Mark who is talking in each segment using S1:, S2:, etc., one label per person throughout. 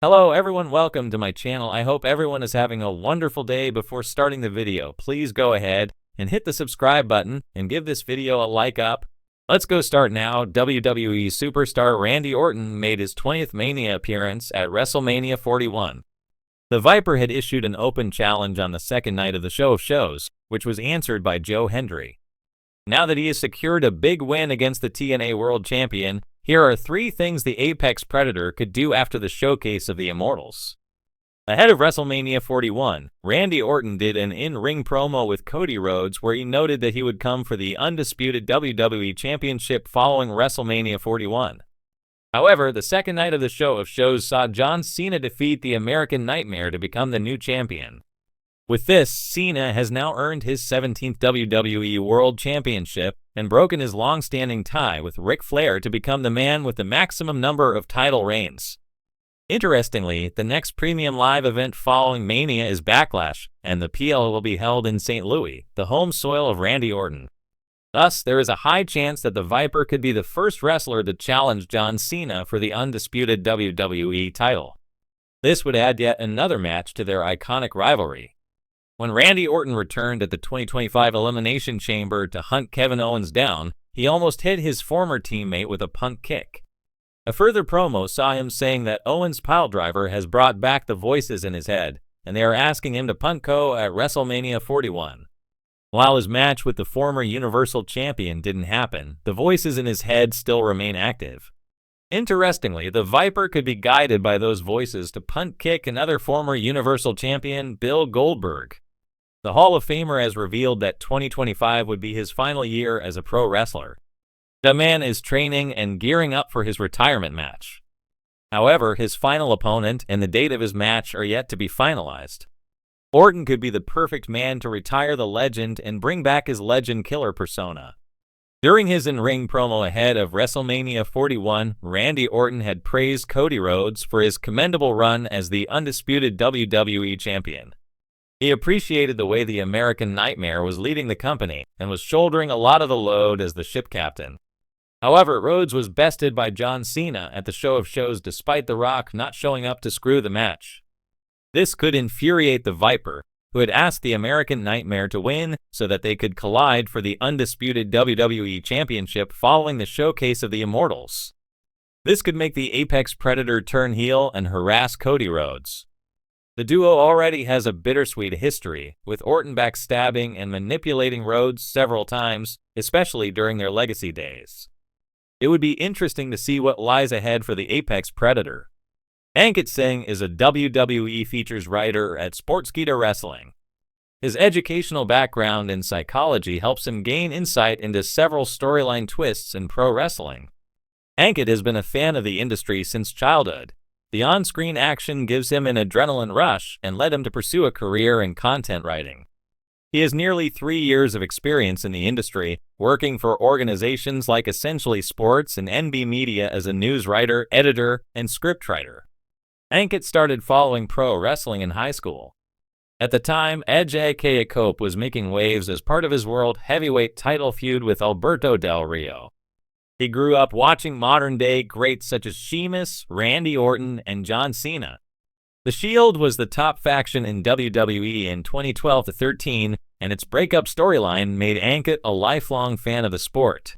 S1: Hello everyone, welcome to my channel. I hope everyone is having a wonderful day. Before starting the video, please go ahead and hit the subscribe button and give this video a like up. Let's go start now. WWE superstar Randy Orton made his 20th Mania appearance at WrestleMania 41. The Viper had issued an open challenge on the second night of the show of shows, which was answered by Joe Hendry. Now that he has secured a big win against the TNA World Champion, here are 3 things the Apex Predator could do after the showcase of the Immortals. Ahead of WrestleMania 41, Randy Orton did an in-ring promo with Cody Rhodes where he noted that he would come for the undisputed WWE Championship following WrestleMania 41. However, the second night of the show of shows saw John Cena defeat the American Nightmare to become the new champion. With this, Cena has now earned his 17th WWE World Championship and broken his long-standing tie with Ric Flair to become the man with the maximum number of title reigns. Interestingly, the next premium live event following Mania is Backlash, and the PL will be held in St. Louis, the home soil of Randy Orton. Thus, there is a high chance that the Viper could be the first wrestler to challenge John Cena for the undisputed WWE title. This would add yet another match to their iconic rivalry. When Randy Orton returned at the 2025 Elimination Chamber to hunt Kevin Owens down, he almost hit his former teammate with a punt kick. A further promo saw him saying that Owens' piledriver has brought back the voices in his head, and they are asking him to punt KO at WrestleMania 41. While his match with the former Universal Champion didn't happen, the voices in his head still remain active. Interestingly, the Viper could be guided by those voices to punt kick another former Universal Champion, Bill Goldberg. The Hall of Famer has revealed that 2025 would be his final year as a pro wrestler. The man is training and gearing up for his retirement match. However, his final opponent and the date of his match are yet to be finalized. Orton could be the perfect man to retire the legend and bring back his legend killer persona. During his in-ring promo ahead of WrestleMania 41, Randy Orton had praised Cody Rhodes for his commendable run as the undisputed WWE Champion. He appreciated the way the American Nightmare was leading the company and was shouldering a lot of the load as the ship captain. However, Rhodes was bested by John Cena at the show of shows despite The Rock not showing up to screw the match. This could infuriate the Viper, who had asked the American Nightmare to win so that they could collide for the undisputed WWE Championship following the showcase of the Immortals. This could make the Apex Predator turn heel and harass Cody Rhodes. The duo already has a bittersweet history, with Orton backstabbing and manipulating Rhodes several times, especially during their legacy days. It would be interesting to see what lies ahead for the Apex Predator. Ankit Singh is a WWE features writer at Sportskeeda Wrestling. His educational background in psychology helps him gain insight into several storyline twists in pro wrestling. Ankit has been a fan of the industry since childhood. The on-screen action gives him an adrenaline rush and led him to pursue a career in content writing. He has nearly 3 years of experience in the industry, working for organizations like Essentially Sports and NB Media as a news writer, editor, and scriptwriter. Ankit started following pro wrestling in high school. At the time, Edge aka Cope was making waves as part of his world heavyweight title feud with Alberto Del Rio. He grew up watching modern-day greats such as Sheamus, Randy Orton, and John Cena. The Shield was the top faction in WWE in 2012-13, and its breakup storyline made Ankit a lifelong fan of the sport.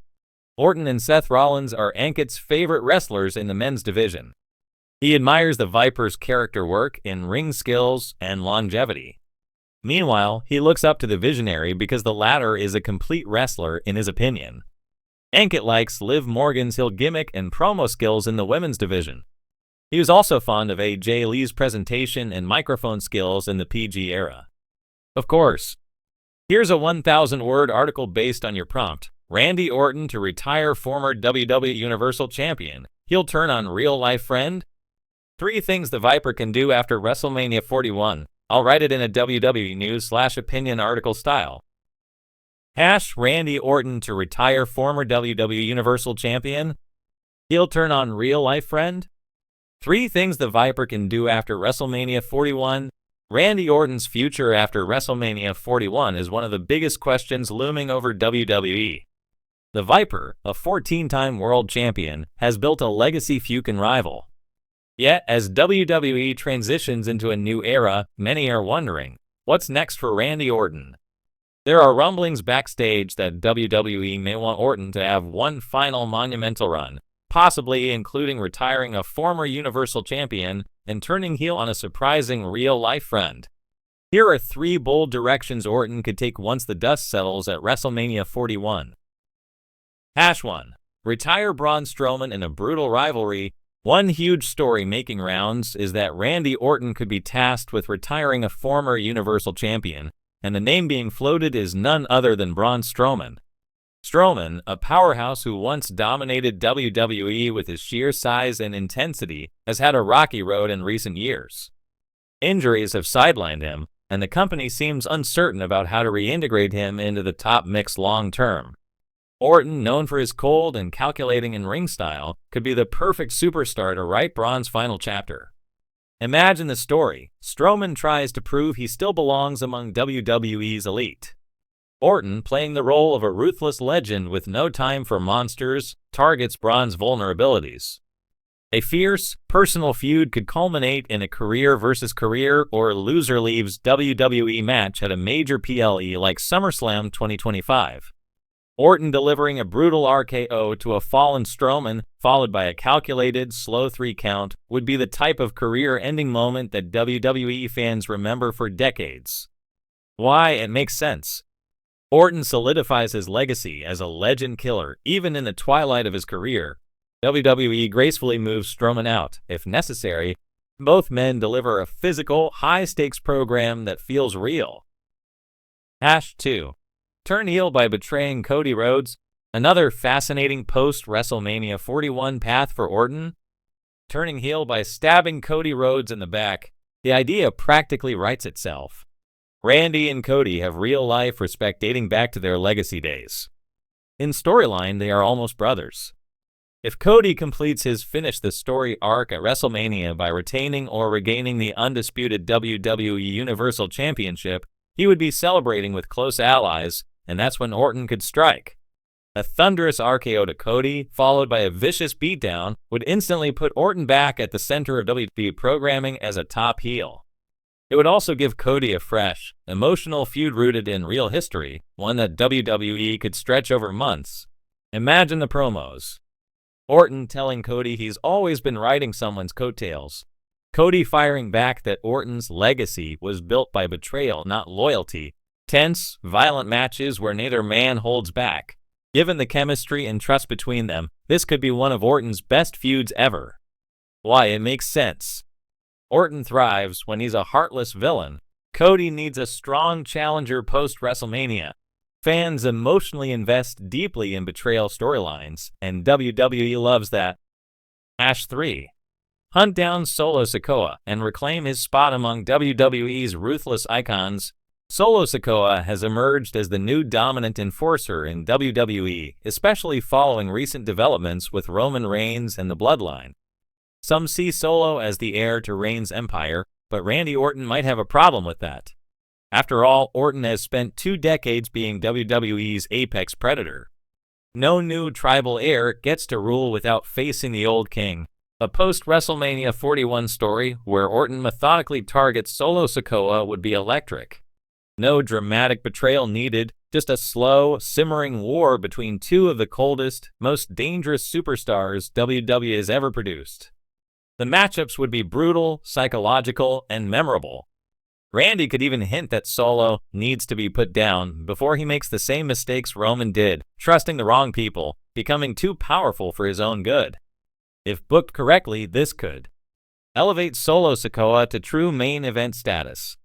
S1: Orton and Seth Rollins are Ankit's favorite wrestlers in the men's division. He admires the Viper's character work, in-ring skills, and longevity. Meanwhile, he looks up to the Visionary because the latter is a complete wrestler in his opinion. Ankit likes Liv Morgan's heel gimmick and promo skills in the women's division. He was also fond of AJ Lee's presentation and microphone skills in the PG era. Of course. Here's a 1,000-word article based on your prompt. Randy Orton to retire former WWE Universal Champion. He'll turn on real-life friend? 3 things the Viper can do after WrestleMania 41. I'll write it in a WWE News/opinion article style. Randy Orton to retire former WWE Universal Champion? He'll turn on real-life friend? 3 things the Viper can do after WrestleMania 41. Randy Orton's future after WrestleMania 41 is one of the biggest questions looming over WWE. The Viper, a 14-time world champion, has built a legacy feud and rival. Yet, as WWE transitions into a new era, many are wondering, what's next for Randy Orton? There are rumblings backstage that WWE may want Orton to have one final monumental run, possibly including retiring a former Universal Champion and turning heel on a surprising real-life friend. Here are 3 bold directions Orton could take once the dust settles at WrestleMania 41. 1. Retire Braun Strowman in a brutal rivalry. One huge story making rounds is that Randy Orton could be tasked with retiring a former Universal Champion, and the name being floated is none other than Braun Strowman. Strowman, a powerhouse who once dominated WWE with his sheer size and intensity, has had a rocky road in recent years. Injuries have sidelined him, and the company seems uncertain about how to reintegrate him into the top mix long-term. Orton, known for his cold and calculating in-ring style, could be the perfect superstar to write Braun's final chapter. Imagine the story. Strowman tries to prove he still belongs among WWE's elite. Orton, playing the role of a ruthless legend with no time for monsters, targets Braun's vulnerabilities. A fierce, personal feud could culminate in a career versus career or loser leaves WWE match at a major PLE like SummerSlam 2025. Orton delivering a brutal RKO to a fallen Strowman, followed by a calculated, slow 3 count, would be the type of career-ending moment that WWE fans remember for decades. Why? It makes sense. Orton solidifies his legacy as a legend killer, even in the twilight of his career. WWE gracefully moves Strowman out, if necessary. Both men deliver a physical, high-stakes program that feels real. 2. Turn heel by betraying Cody Rhodes. Another fascinating post-WrestleMania 41 path for Orton. Turning heel by stabbing Cody Rhodes in the back. The idea practically writes itself. Randy and Cody have real-life respect dating back to their legacy days. In storyline, they are almost brothers. If Cody completes his finish the story arc at WrestleMania by retaining or regaining the undisputed WWE Universal Championship, he would be celebrating with close allies, and that's when Orton could strike. A thunderous RKO to Cody, followed by a vicious beatdown, would instantly put Orton back at the center of WWE programming as a top heel. It would also give Cody a fresh, emotional feud rooted in real history, one that WWE could stretch over months. Imagine the promos. Orton telling Cody he's always been riding someone's coattails. Cody firing back that Orton's legacy was built by betrayal, not loyalty. Tense, violent matches where neither man holds back. Given the chemistry and trust between them, this could be one of Orton's best feuds ever. Why? It makes sense. Orton thrives when he's a heartless villain. Cody needs a strong challenger post-WrestleMania. Fans emotionally invest deeply in betrayal storylines, and WWE loves that. 3. Hunt down Solo Sakoa and reclaim his spot among WWE's ruthless icons. Solo Sakoa has emerged as the new dominant enforcer in WWE, especially following recent developments with Roman Reigns and the Bloodline. Some see Solo as the heir to Reigns' empire, but Randy Orton might have a problem with that. After all, Orton has spent 2 decades being WWE's apex predator. No new tribal heir gets to rule without facing the old king. A post-WrestleMania 41 story where Orton methodically targets Solo Sakoa would be electric. No dramatic betrayal needed, just a slow, simmering war between 2 of the coldest, most dangerous superstars WWE has ever produced. The matchups would be brutal, psychological, and memorable. Randy could even hint that Solo needs to be put down before he makes the same mistakes Roman did, trusting the wrong people, becoming too powerful for his own good. If booked correctly, this could elevate Solo Sakoa to true main event status.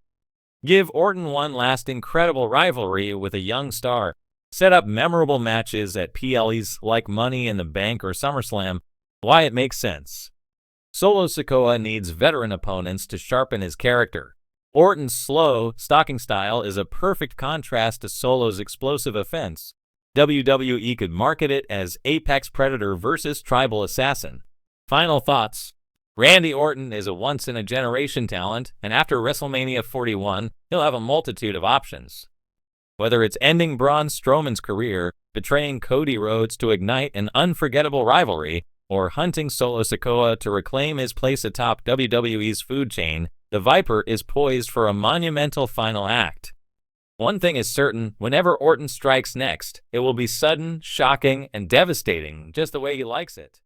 S1: Give Orton one last incredible rivalry with a young star. Set up memorable matches at PLEs like Money in the Bank or SummerSlam. Why? It makes sense. Solo Sakoa needs veteran opponents to sharpen his character. Orton's slow, stalking style is a perfect contrast to Solo's explosive offense. WWE could market it as Apex Predator versus Tribal Assassin. Final thoughts. Randy Orton is a once-in-a-generation talent, and after WrestleMania 41, he'll have a multitude of options. Whether it's ending Braun Strowman's career, betraying Cody Rhodes to ignite an unforgettable rivalry, or hunting solo Sakoa to reclaim his place atop WWE's food chain, the Viper is poised for a monumental final act. One thing is certain, whenever Orton strikes next, it will be sudden, shocking, and devastating, just the way he likes it.